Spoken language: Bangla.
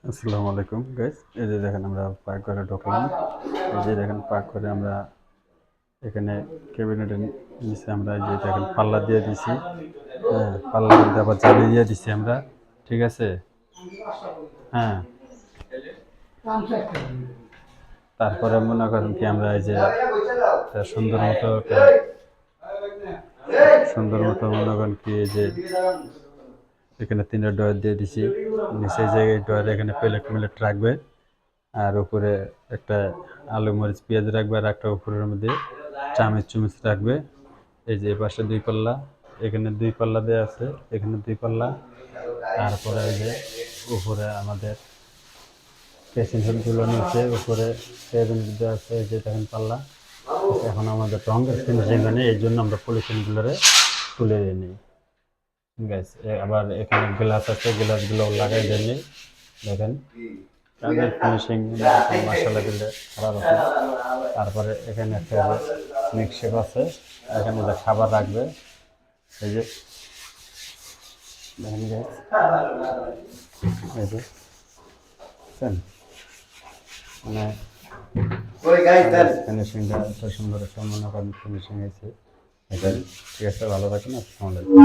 আসসালামু আলাইকুম গাইস। এই যে দেখেন আমরা পাক করে ঢুকলাম। এই যে দেখেন পাক করে আমরা এখানে ক্যাবিনেটের নিচে আমরা এই যে দেখেন পাল্লা দিয়ে দিছি। হ্যাঁ, পাল্লা কিন্তু আবার জ্বালিয়ে দিয়ে দিছি আমরা। ঠিক আছে? হ্যাঁ, তারপরে মনে করেন কি আমরা এই যে একটা সুন্দর মতো মনে করেন কি এই যে এখানে ৩টা ডয়ার দিয়ে দিছি। নিচে যে এই ডয়ারে এখানে প্লেট মিলেট রাখবে। আর উপরে একটা আলু মরিচ পেঁয়াজ রাখবে, আর একটা উপরের মধ্যে চামচ চুমচ রাখবে। এই যে এপাশে ২ পাল্লা, এখানে ২ পাল্লা দেওয়া আছে, এখানে ২ পাল্লা। তারপরে এই যে উপরে আমাদের পেছন গুলো নিচে উপরে টেবিল দেওয়া আছে, এই যে দেখেন পাল্লা। এখন আমাদের রঙের ফিনিশিং হয়নি, এই জন্য আমরা পলিথিনগুলোরে তুলে দিয়ে নিই। গ্যাস আবার এখানে গ্লাস আছে, গ্লাসগুলো লাগাই দিয়ে নিই। দেখেন তাদের ফিনিশিং মশলা দিলে খারাপ আছে। তারপরে এখানে একটা মিক্সেপ আছে, এখানে যে খাবার রাখবে। এই যে দেখেন guys, এই যে বুঝছেন? মানে ফিনিশিংটা এত সুন্দর একটা মনে করেন ফিনিশিং হয়েছে। ঠিক আছে, ভালো থাকুন। আসসালামু আলাইকুম।